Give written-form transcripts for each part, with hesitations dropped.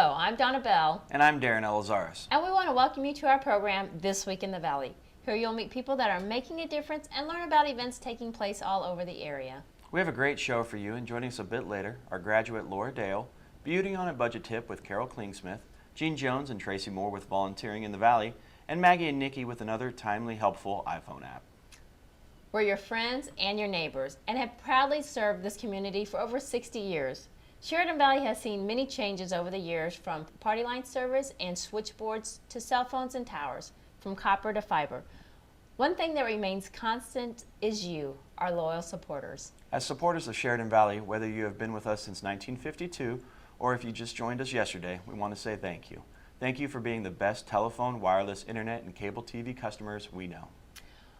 Hello, I'm Donna Bell. And I'm Darren Elizaris. And we want to welcome you to our program, This Week in the Valley. Here you'll meet people that are making a difference and learn about events taking place all over the area. We have a great show for you, and joining us a bit later, our graduate Laura Dale, Beauty on a Budget Tip with Carol Klingsmith, Jean Jones and Tracy Moore with Volunteering in the Valley, and Maggie and Nikki with another timely, helpful iPhone app. We're your friends and your neighbors and have proudly served this community for over 60 years. Sheridan Valley has seen many changes over the years, from party line service and switchboards to cell phones and towers, from copper to fiber. One thing that remains constant is you, our loyal supporters. As supporters of Sheridan Valley, whether you have been with us since 1952 or if you just joined us yesterday, we want to say thank you. Thank you for being the best telephone, wireless, internet, and cable TV customers we know.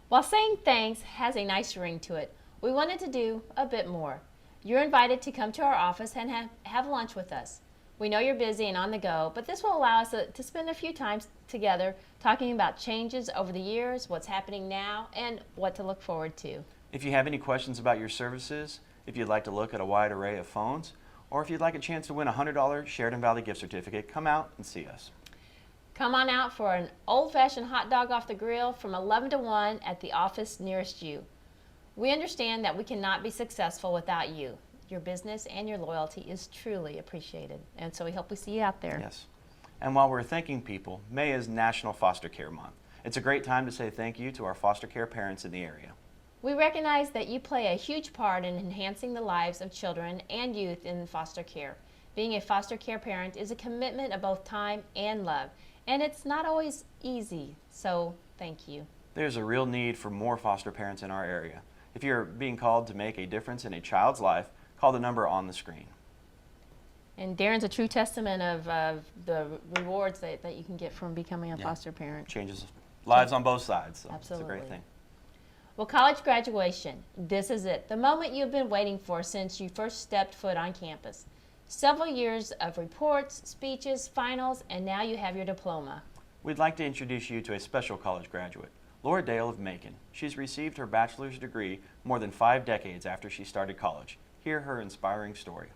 While saying thanks has a nice ring to it, we wanted to do a bit more. You're invited to come to our office and have lunch with us. We know you're busy and on the go, but this will allow us to spend a few times together talking about changes over the years, what's happening now, and what to look forward to. If you have any questions about your services, if you'd like to look at a wide array of phones, or if you'd like a chance to win a $100 Sheridan Valley gift certificate, come out and see us. Come on out for an old-fashioned hot dog off the grill from 11 to 1 at the office nearest you. We understand that we cannot be successful without you. Your business and your loyalty is truly appreciated, and so we hope we see you out there. Yes. And while we're thanking people, May is National Foster Care Month. It's a great time to say thank you to our foster care parents in the area. We recognize that you play a huge part in enhancing the lives of children and youth in foster care. Being a foster care parent is a commitment of both time and love, and it's not always easy, so thank you. There's a real need for more foster parents in our area. If you're being called to make a difference in a child's life, call the number on the screen. And Darren's a true testament of the rewards that you can get from becoming a foster parent. Changes lives on both sides, so Absolutely. It's a great thing. Well, college graduation, this is it, the moment you've been waiting for since you first stepped foot on campus. Several years of reports, speeches, finals, and now you have your diploma. We'd like to introduce you to a special college graduate, Laura Dale of Macon. She's received her bachelor's degree more than 5 decades after she started college. Hear her inspiring story.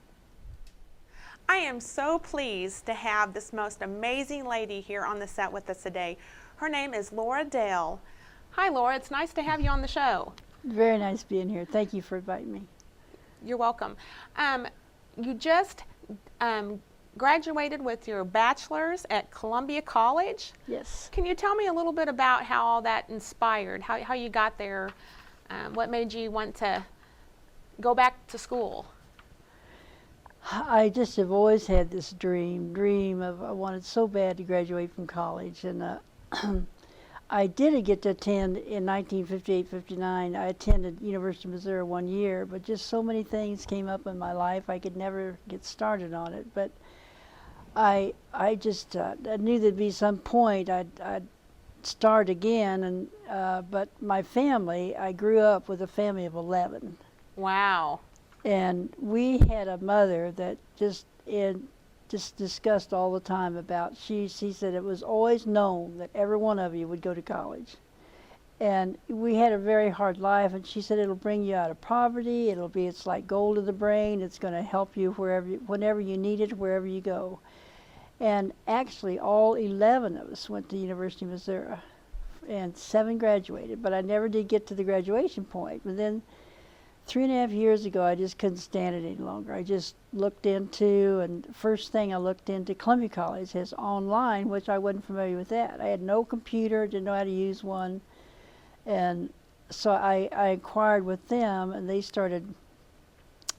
I am so pleased to have this most amazing lady here on the set with us today. Her name is Laura Dale. Hi, Laura. It's nice to have you on the show. Very nice being here. Thank you for inviting me. You're welcome. You just graduated with your bachelor's at Columbia College. Yes. Can you tell me a little bit about how all that inspired, how you got there, what made you want to go back to school? I just have always had this dream of I wanted so bad to graduate from college, and I did get to attend in 1958-59. I attended University of Missouri 1 year, but just so many things came up in my life I could never get started on it. But I just I knew there'd be some point I'd start again, and but my family, I grew up with a family of 11. Wow. And we had a mother that just discussed all the time about, she said it was always known that every one of you would go to college. And we had a very hard life, and she said it'll bring you out of poverty, it's like gold in the brain, it's going to help you whenever you need it, wherever you go. And actually all 11 of us went to the University of Missouri, and 7 graduated, but I never did get to the graduation point. But then 3.5 years ago, I just couldn't stand it any longer. I just looked into, and first thing I looked into, Columbia College has online, which I wasn't familiar with that. I had no computer, didn't know how to use one. And so I inquired with them, and they started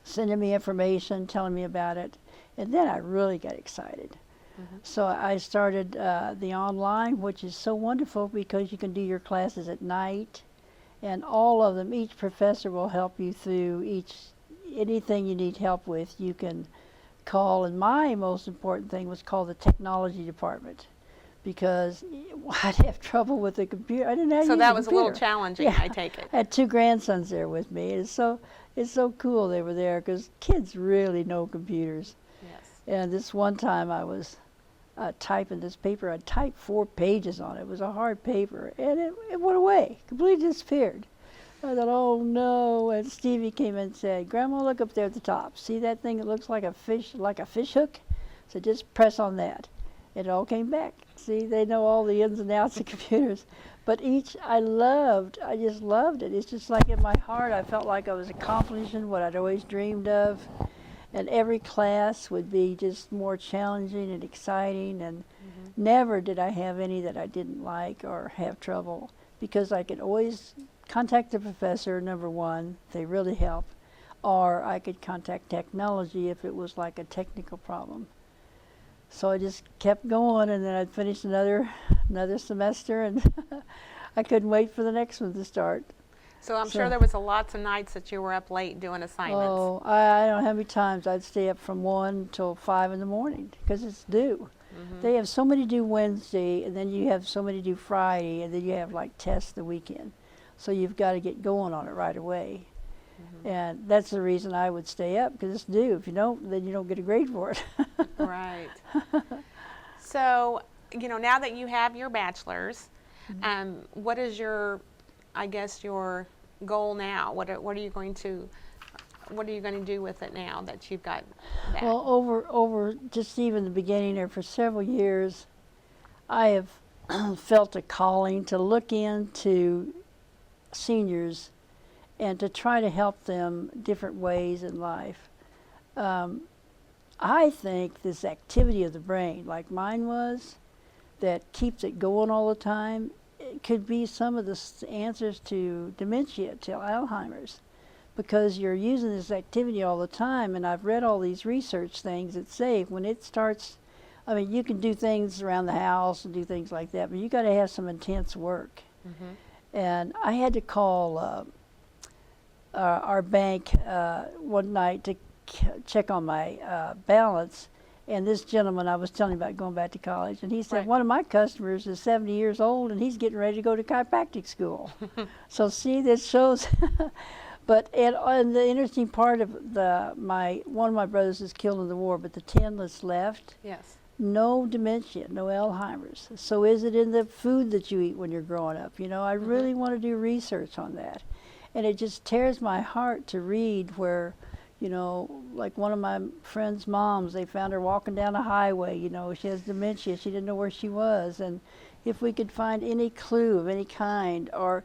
sending me information, telling me about it. And then I really got excited. Mm-hmm. So I started the online, which is so wonderful because you can do your classes at night. And all of them, each professor will help you through anything you need help with, you can call. And my most important thing was call the technology department, because I'd have trouble with the computer. I didn't have So that was computer. a little challenging, Yeah. I take it. I had 2 grandsons there with me. It's so cool they were there, because kids really know computers. Yes. And this one time I was typing this paper. I typed 4 pages on it. It was a hard paper, and it went away, completely disappeared. I thought, oh no, and Stevie came in and said, Grandma, look up there at the top. See that thing that looks like a fish hook? So just press on that. It all came back. See, they know all the ins and outs of computers. But I just loved it. It's just like in my heart, I felt like I was accomplishing what I'd always dreamed of. And every class would be just more challenging and exciting. And never did I have any that I didn't like or have trouble, because I could always contact the professor, number one, they really help. Or I could contact technology if it was like a technical problem. So I just kept going, and then I'd finish another semester, and I couldn't wait for the next one to start. So I'm sure there was lots of nights that you were up late doing assignments. Oh, I don't know how many times I'd stay up from 1 till 5 in the morning because it's due. They have so many due Wednesday, and then you have so many due Friday, and then you have like tests the weekend. So you've got to get going on it right away. And that's the reason I would stay up, because it's due. If you don't, then you don't get a grade for it. Right. So, now that you have your bachelor's, what is your goal now? What are you going to do with it now that you've got that? Well, over just even the beginning there for several years, I have felt a calling to look into seniors and to try to help them different ways in life. I think this activity of the brain, like mine was, that keeps it going all the time, it could be some of the answers to dementia, to Alzheimer's, because you're using this activity all the time. And I've read all these research things that say when it starts, I mean, you can do things around the house and do things like that, but you got to have some intense work. And I had to call our bank one night to check on my balance, and this gentleman I was telling about going back to college, and he said, one of my customers is 70 years old and he's getting ready to go to chiropractic school. So see, this shows. But and the interesting part of one of my brothers is killed in the war, but the 10 that's left, Yes. no dementia, no Alzheimer's. So is it in the food that you eat when you're growing up? I really want to do research on that. And it just tears my heart to read where, like one of my friend's moms, they found her walking down a highway, she has dementia, she didn't know where she was. And if we could find any clue of any kind, or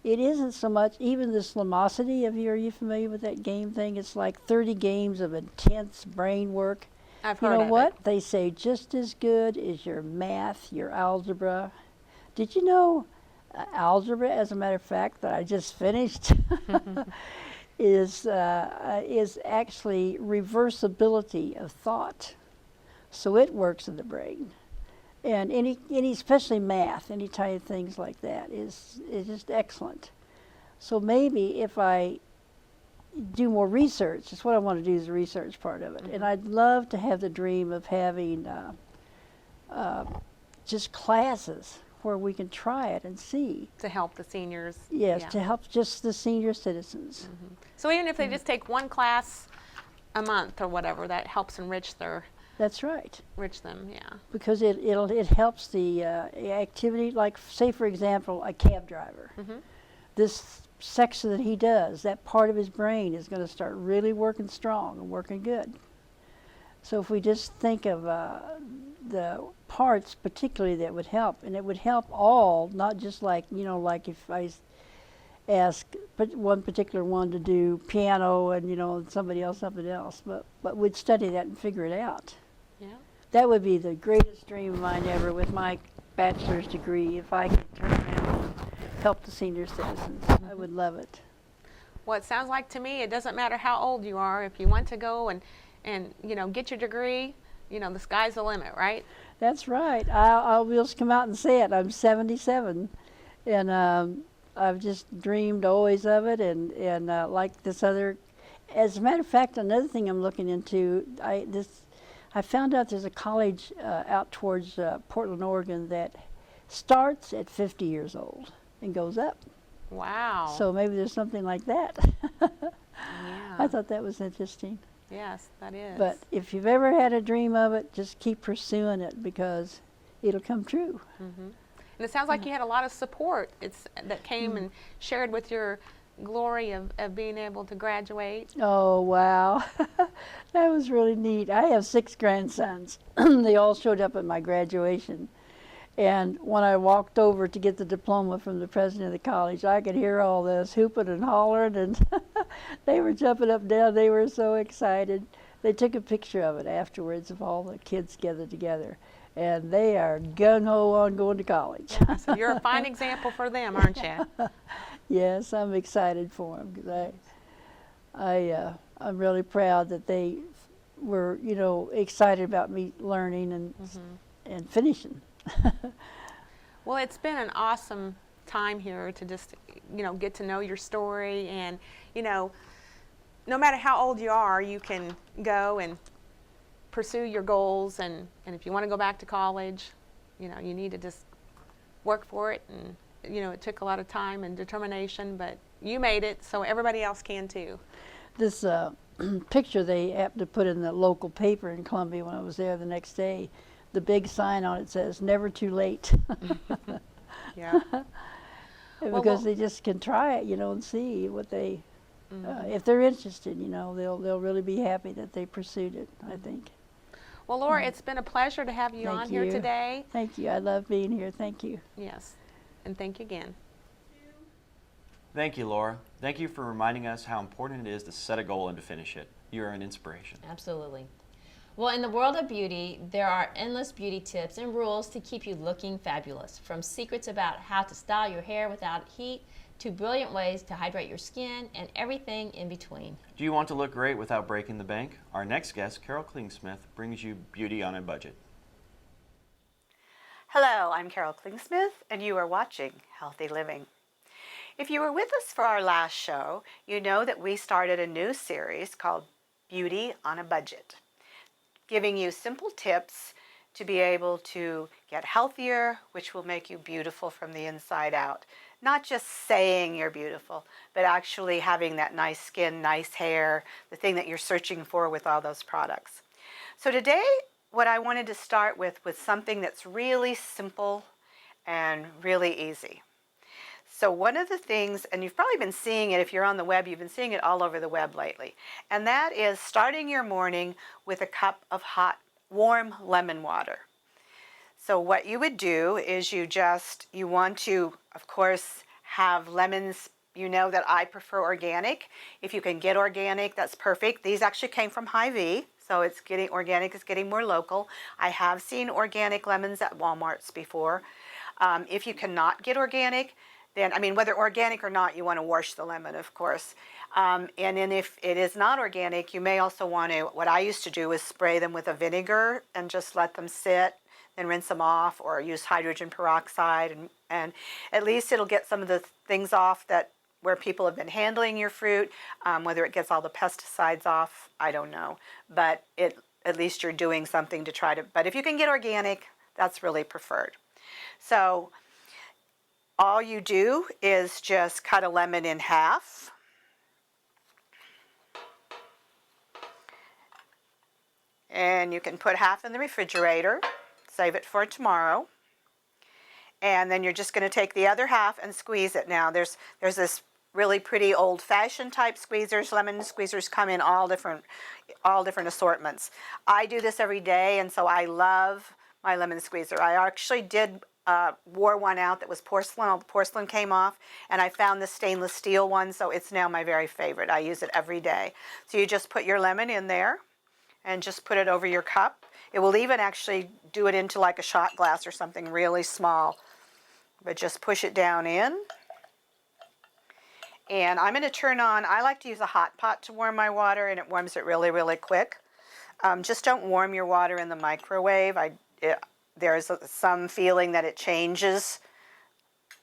it isn't so much even this Lumosity, are you familiar with that game thing? It's like 30 games of intense brain work. I've heard You know of what? it. They say just as good as your math, your algebra. Did you know algebra, as a matter of fact, that I just finished, is actually reversibility of thought. So it works in the brain. And any especially math, any type of things like that is just excellent. So maybe if I do more research, that's what I want to do, is the research part of it. And I'd love to have the dream of having just classes where we can try it and see. To help the seniors. Yes, Yeah. to help just the senior citizens. So even if they just take one class a month or whatever, that helps enrich That's right. them, yeah. Because it helps the activity, like say for example a cab driver. This section that he does, that part of his brain is going to start really working strong and working good. So if we just think of the parts particularly that would help, and it would help all, not just like like if I ask one particular one to do piano and somebody else something else, but we'd study that and figure it out. Yeah. That would be the greatest dream of mine ever with my bachelor's degree, if I could turn around and help the senior citizens. I would love it. Well, it sounds like to me it doesn't matter how old you are. If you want to go and get your degree, the sky's the limit, right? That's right. I'll just come out and say it. I'm 77, and I've just dreamed always of it, and like this other. As a matter of fact, another thing I'm looking into, I found out there's a college out towards Portland, Oregon, that starts at 50 years old and goes up. Wow. So maybe there's something like that. Yeah. I thought that was interesting. Yes, that is. But if you've ever had a dream of it, just keep pursuing it, because it'll come true. And it sounds like you had a lot of support that came and shared with your glory of being able to graduate? Oh, wow. That was really neat. I have 6 grandsons. They all showed up at my graduation. And when I walked over to get the diploma from the president of the college, I could hear all this hooping and hollering, and they were jumping up and down. They were so excited. They took a picture of it afterwards of all the kids gathered together. And they are gung-ho on going to college. So you're a fine example for them, aren't you? Yes, I'm excited for them because I'm really proud that they were, excited about me learning and finishing. Well, it's been an awesome time here to just, get to know your story. And, no matter how old you are, you can go and pursue your goals. And if you want to go back to college, you need to just work for it. And, it took a lot of time and determination, but you made it, so everybody else can too. This picture they happened to put in the local paper in Columbia when I was there the next day. The big sign on it says, "Never too late." Yeah. Because they just can try it, and see what they, if they're interested, they'll really be happy that they pursued it, I think. Well, Laura, it's been a pleasure to have you Thank on here you. today. Thank you. I love being here. Thank you. Yes, and thank you again. Thank you, Laura. Thank you for reminding us how important it is to set a goal and to finish it. You are an inspiration. Absolutely. Well, in the world of beauty, there are endless beauty tips and rules to keep you looking fabulous. From secrets about how to style your hair without heat, to brilliant ways to hydrate your skin, and everything in between. Do you want to look great without breaking the bank? Our next guest, Carol Klingsmith, brings you beauty on a budget. Hello, I'm Carol Klingsmith, and you are watching Healthy Living. If you were with us for our last show, you know that we started a new series called Beauty on a Budget, giving you simple tips to be able to get healthier, which will make you beautiful from the inside out. Not just saying you're beautiful, but actually having that nice skin, nice hair, the thing that you're searching for with all those products. So today, what I wanted to start with was something that's really simple and really easy. So one of the things, and you've probably been seeing it if you're on the web, you've been seeing it all over the web lately, and that is starting your morning with a cup of hot, warm lemon water. So what you would do is you want to, of course, have lemons. You know that I prefer organic. If you can get organic, that's perfect. These actually came from Hy-Vee, so organic is getting more local. I have seen organic lemons at Walmart's before. If you cannot get organic, then, whether organic or not, you want to wash the lemon, of course. And then if it is not organic, you may also want to, what I used to do is spray them with a vinegar and just let them sit, then rinse them off, or use hydrogen peroxide, and at least it'll get some of the things off where people have been handling your fruit. Whether it gets all the pesticides off, I don't know. But at least you're doing something to try to, but if you can get organic, that's really preferred. So all you do is just cut a lemon in half. And you can put half in the refrigerator, save it for tomorrow. And then you're just going to take the other half and squeeze it. Now there's this really pretty old-fashioned type squeezers. Lemon squeezers come in all different assortments. I do this every day, and so I love my lemon squeezer. I actually wore one out that was porcelain. All the porcelain came off, and I found the stainless steel one, so it's now my very favorite. I use it every day. So you just put your lemon in there and just put it over your cup. It will even actually do it into like a shot glass or something really small, but just push it down in. And I'm going to turn on, I like to use a hot pot to warm my water, and it warms it really, really quick. Just don't warm your water in the microwave. There's some feeling that it changes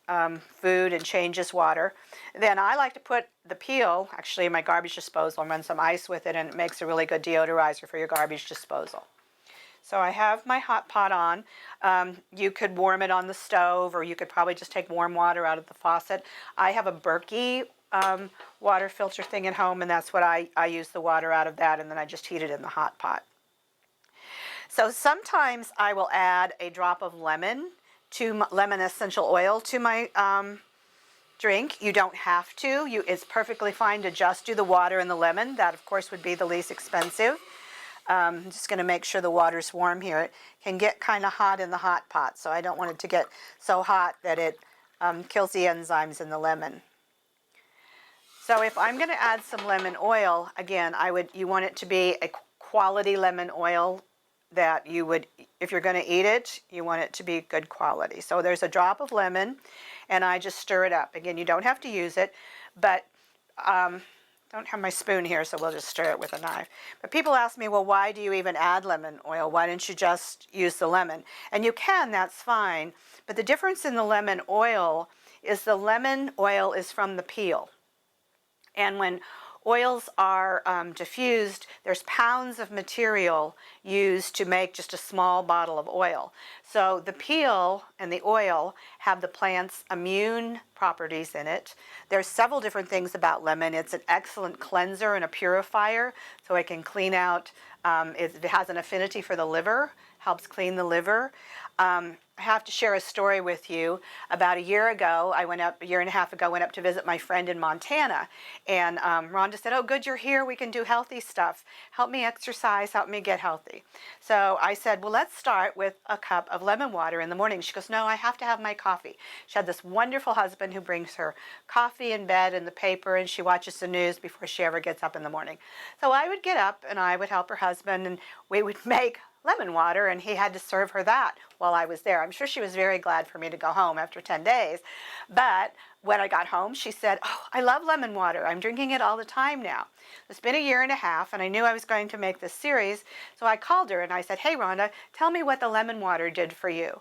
food and changes water. Then I like to put the peel actually in my garbage disposal and run some ice with it, and it makes a really good deodorizer for your garbage disposal. So I have my hot pot on. You could warm it on the stove, or you could probably just take warm water out of the faucet. I have a Berkey water filter thing at home, and that's what I use the water out of that, and then I just heat it in the hot pot. So sometimes I will add a drop of lemon essential oil to my drink. You don't have to. It's perfectly fine to just do the water and the lemon. That, of course, would be the least expensive. I'm just going to make sure the water's warm here. It can get kind of hot in the hot pot, so I don't want it to get so hot that it kills the enzymes in the lemon. So if I'm going to add some lemon oil, again, you want it to be a quality lemon oil that you would, if you're going to eat it, you want it to be good quality. So there's a drop of lemon, and I just stir it up. Again, you don't have to use it, but don't have my spoon here, so we'll just stir it with a knife. But people ask me, well, why do you even add lemon oil? Why didn't you just use the lemon? And you can, that's fine. But the difference in the lemon oil is the lemon oil is from the peel. And when oils are diffused, there's pounds of material used to make just a small bottle of oil. So the peel and the oil have the plant's immune properties in it. There's several different things about lemon. It's an excellent cleanser and a purifier, so it can clean out, it has an affinity for the liver, helps clean the liver. I have to share a story with you. About a year and a half ago, went up to visit my friend in Montana. And Rhonda said, oh, good, you're here. We can do healthy stuff. Help me exercise, help me get healthy. So I said, well, let's start with a cup of lemon water in the morning. She goes, no, I have to have my coffee. She had this wonderful husband who brings her coffee in bed and the paper, and she watches the news before she ever gets up in the morning. So I would get up and I would help her husband, and we would make lemon water, and he had to serve her that while I was there. I'm sure she was very glad for me to go home after 10 days. But when I got home, she said, oh, I love lemon water. I'm drinking it all the time now. It's been a year and a half, and I knew I was going to make this series, so I called her and I said, hey, Rhonda, tell me what the lemon water did for you.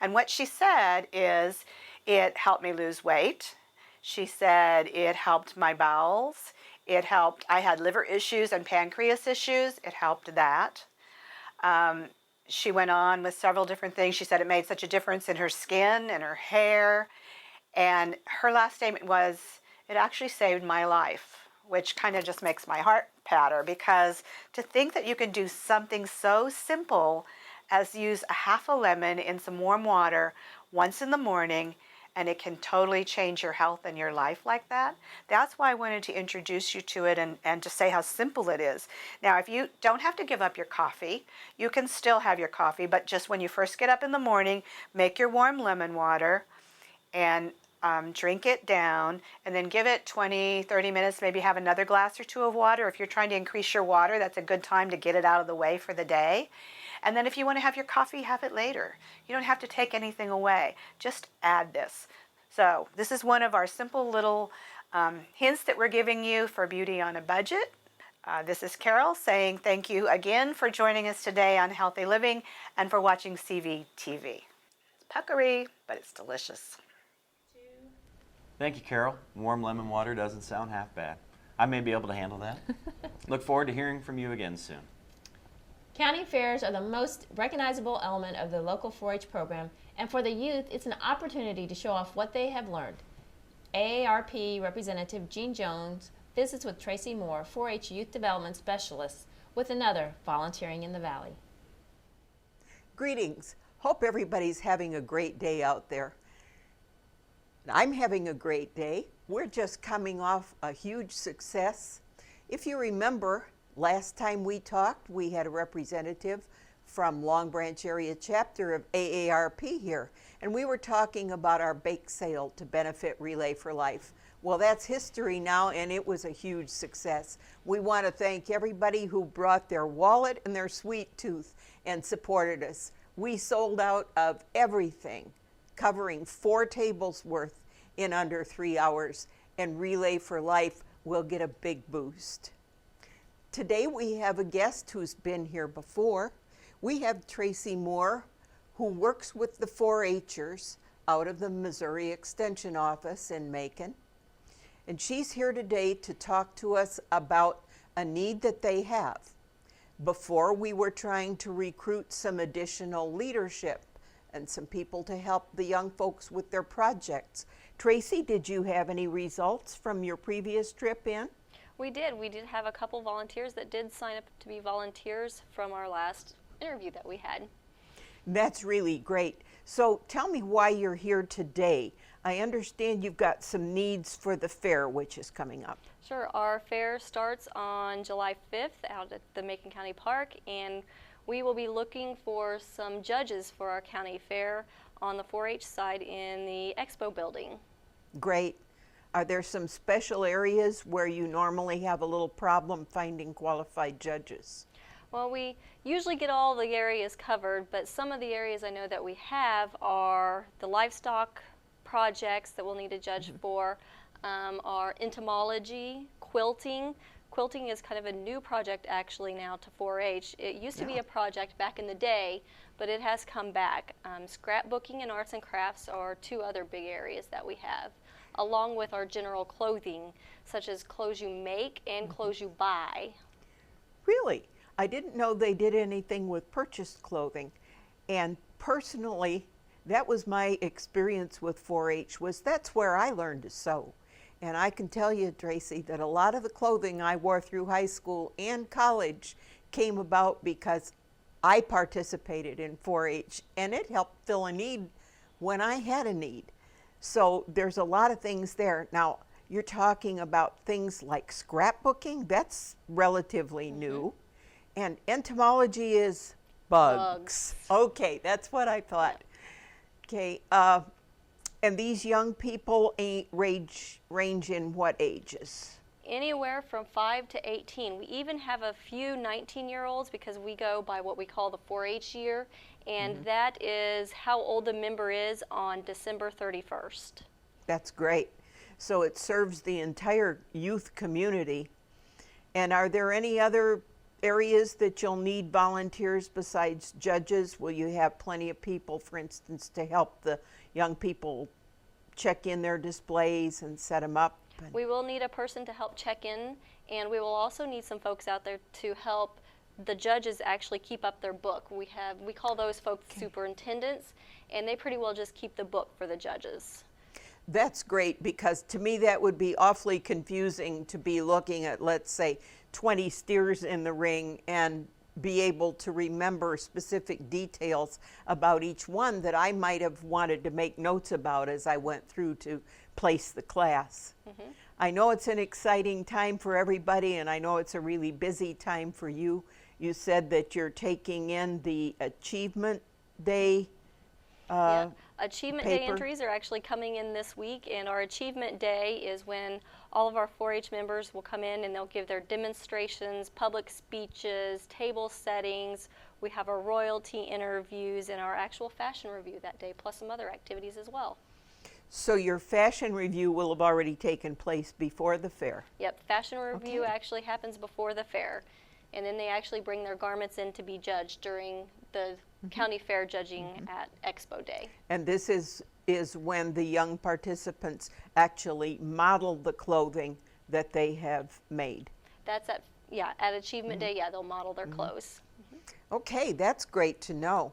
And what she said is, it helped me lose weight. She said it helped my bowels. It helped, I had liver issues and pancreas issues. It helped that. She went on with several different things. She said it made such a difference in her skin and her hair. And her last statement was, it actually saved my life, which kind of just makes my heart patter, because to think that you can do something so simple as use a half a lemon in some warm water once in the morning, and it can totally change your health and your life like that. That's why I wanted to introduce you to it and to say how simple it is. Now, if you don't have to give up your coffee, you can still have your coffee, but just when you first get up in the morning, make your warm lemon water and drink it down, and then give it 20, 30 minutes, maybe have another glass or two of water. If you're trying to increase your water, that's a good time to get it out of the way for the day. And then if you want to have your coffee, have it later. You don't have to take anything away. Just add this. So this is one of our simple little hints that we're giving you for Beauty on a Budget. This is Carol saying thank you again for joining us today on Healthy Living and for watching CVTV. It's puckery, but it's delicious. Thank you, Carol. Warm lemon water doesn't sound half bad. I may be able to handle that. Look forward to hearing from you again soon. County fairs are the most recognizable element of the local 4-H program, and for the youth, it's an opportunity to show off what they have learned. AARP Representative Jean Jones visits with Tracy Moore, 4-H Youth Development Specialist, with another Volunteering in the Valley. Greetings. Hope everybody's having a great day out there. I'm having a great day. We're just coming off a huge success. If you remember, last time we talked, we had a representative from Long Branch area chapter of AARP here, and we were talking about our bake sale to benefit Relay for Life. Well, that's history now, and it was a huge success. We want to thank everybody who brought their wallet and their sweet tooth and supported us. We sold out of everything, covering 4 tables worth in under 3 hours, and Relay for Life will get a big boost. Today we have a guest who's been here before. We have Tracy Moore, who works with the 4-H'ers out of the Missouri Extension Office in Macon. And she's here today to talk to us about a need that they have. Before, we were trying to recruit some additional leadership and some people to help the young folks with their projects. Tracy, did you have any results from your previous trip in? We did. We did have a couple volunteers that did sign up to be volunteers from our last interview that we had. That's really great. So tell me why you're here today. I understand you've got some needs for the fair, which is coming up. Sure, our fair starts on July 5th out at the Macon County Park, and we will be looking for some judges for our county fair on the 4-H side in the expo building. Great. Are there some special areas where you normally have a little problem finding qualified judges? Well, we usually get all the areas covered, but some of the areas I know that we have are the livestock projects that we'll need a judge for, are entomology, quilting. Quilting is kind of a new project actually now to 4-H. It used to be a project back in the day, but it has come back. Scrapbooking and arts and crafts are two other big areas that we have, along with our general clothing, such as clothes you make and clothes you buy. Really? I didn't know they did anything with purchased clothing. And personally, that was my experience with 4-H, was that's where I learned to sew. And I can tell you, Tracy, that a lot of the clothing I wore through high school and college came about because I participated in 4-H, and it helped fill a need when I had a need. So there's a lot of things there. Now, you're talking about things like scrapbooking. That's relatively new. And entomology is bugs. Okay, that's what I thought. Okay, and these young people range in what ages? Anywhere from 5 to 18. We even have a few 19-year-olds because we go by what we call the 4-H year, and that is how old the member is on December 31st. That's great. So it serves the entire youth community. And are there any other areas that you'll need volunteers besides judges? Will you have plenty of people, for instance, to help the young people check in their displays and set them up? We will need a person to help check in, and we will also need some folks out there to help the judges actually keep up their book. We call those folks superintendents, and they pretty well just keep the book for the judges. That's great, because to me that would be awfully confusing to be looking at, let's say, 20 steers in the ring and be able to remember specific details about each one that I might have wanted to make notes about as I went through to place the class. I know it's an exciting time for everybody, and I know it's a really busy time for you. You said that you're taking in the Achievement Day Achievement Day paper. entries are actually coming in this week, and our Achievement Day is when all of our 4-H members will come in and they'll give their demonstrations, public speeches, table settings. We have our royalty interviews and our actual fashion review that day, plus some other activities as well. So your fashion review will have already taken place before the fair. Yep, fashion review Okay. actually happens before the fair, and then they actually bring their garments in to be judged during the county fair judging at Expo Day. And this is when the young participants actually model the clothing that they have made. That's at Achievement Day, they'll model their clothes. Okay, that's great to know.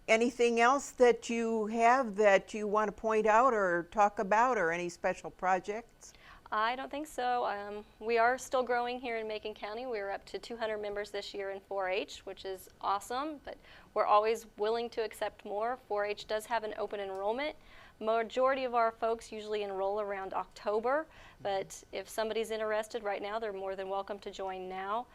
Anything else that you have that you want to point out or talk about, or any special projects? I don't think so. We are still growing here in Macon County. We're up to 200 members this year in 4-H, which is awesome, but we're always willing to accept more. 4-H does have an open enrollment. Majority of our folks usually enroll around October, but if somebody's interested right now, they're more than welcome to join now.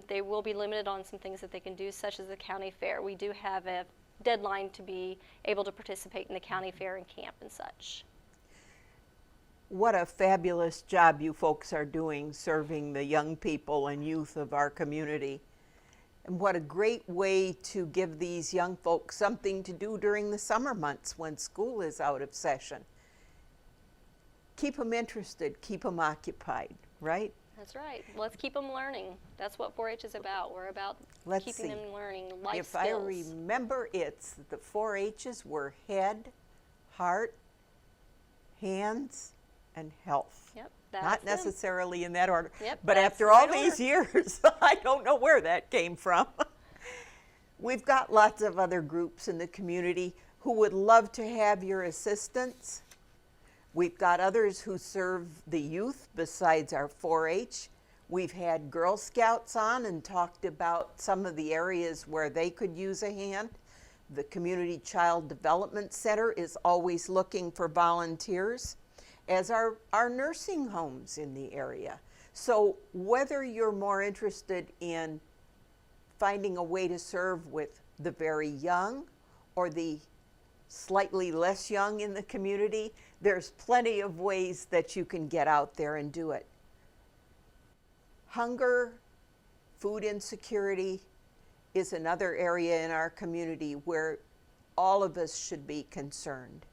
They will be limited on some things that they can do, such as the county fair. We do have a deadline to be able to participate in the county fair and camp and such. What a fabulous job you folks are doing serving the young people and youth of our community. And what a great way to give these young folks something to do during the summer months when school is out of session. Keep them interested, keep them occupied, right? That's right. Let's keep them learning. That's what 4-H is about. We're about Let's keeping see. them learning life If skills. I remember, it's the 4-H's were head, heart, hands, and health. Yep, that's Not them. necessarily in that order. Yep, but that's after the all right these years, I don't know where that came from. We've got lots of other groups in the community who would love to have your assistance. We've got others who serve the youth besides our 4-H. We've had Girl Scouts on and talked about some of the areas where they could use a hand. The Community Child Development Center is always looking for volunteers, as are our nursing homes in the area. So whether you're more interested in finding a way to serve with the very young or the slightly less young in the community, there's plenty of ways that you can get out there and do it. Hunger, food insecurity is another area in our community where all of us should be concerned.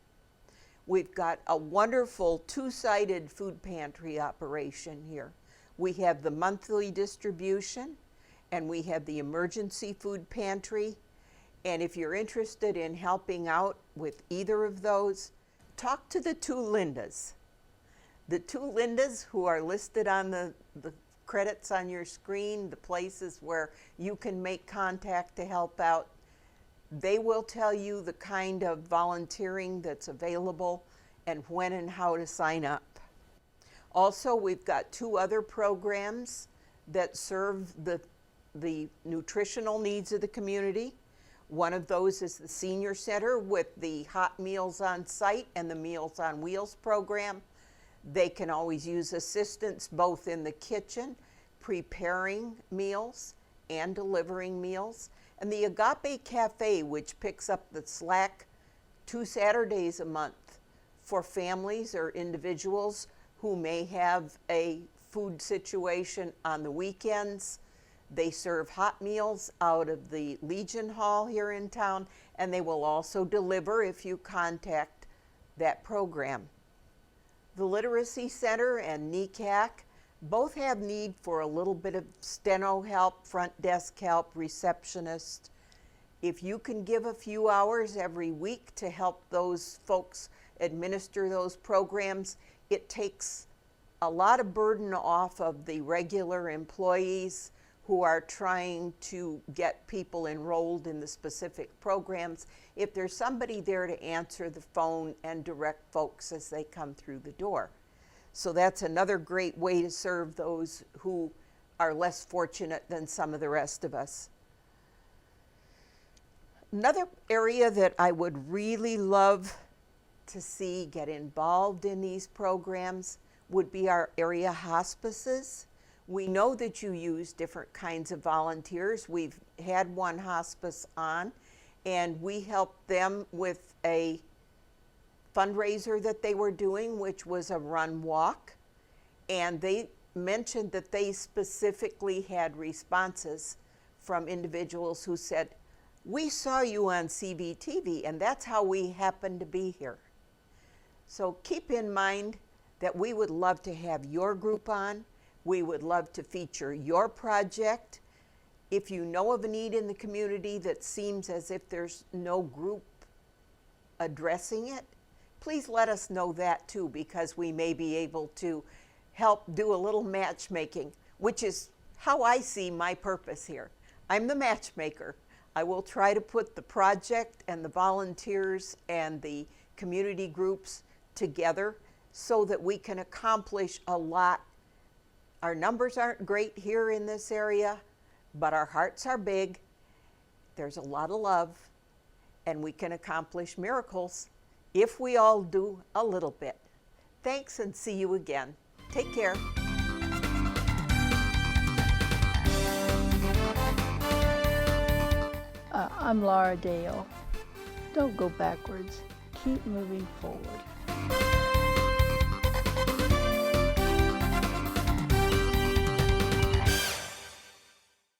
We've got a wonderful two-sided food pantry operation here. We have the monthly distribution and we have the emergency food pantry. And if you're interested in helping out with either of those, talk to the two Lindas. The two Lindas who are listed on the credits on your screen, the places where you can make contact to help out, they will tell you the kind of volunteering that's available and when and how to sign up. Also, we've got two other programs that serve the nutritional needs of the community. One of those is the Senior Center with the Hot Meals on Site and the Meals on Wheels program. They can always use assistance both in the kitchen, preparing meals and delivering meals. And the Agape Cafe, which picks up the slack 2 Saturdays a month for families or individuals who may have a food situation on the weekends. They serve hot meals out of the Legion Hall here in town, and they will also deliver if you contact that program. The Literacy Center and NECAC both have need for a little bit of steno help, front desk help, receptionist. If you can give a few hours every week to help those folks administer those programs, it takes a lot of burden off of the regular employees who are trying to get people enrolled in the specific programs, if there's somebody there to answer the phone and direct folks as they come through the door. So that's another great way to serve those who are less fortunate than some of the rest of us. Another area that I would really love to see get involved in these programs would be our area hospices. We know that you use different kinds of volunteers. We've had one hospice on, and we helped them with a fundraiser that they were doing, which was a run walk. And they mentioned that they specifically had responses from individuals who said, "We saw you on CBTV, and that's how we happened to be here." So keep in mind that we would love to have your group on. We would love to feature your project. If you know of a need in the community that seems as if there's no group addressing it, please let us know that too, because we may be able to help do a little matchmaking, which is how I see my purpose here. I'm the matchmaker. I will try to put the project and the volunteers and the community groups together so that we can accomplish a lot. Our numbers aren't great here in this area, but our hearts are big. There's a lot of love, and we can accomplish miracles if we all do a little bit. Thanks, and see you again. Take care. I'm Laura Dale. Don't go backwards. Keep moving forward.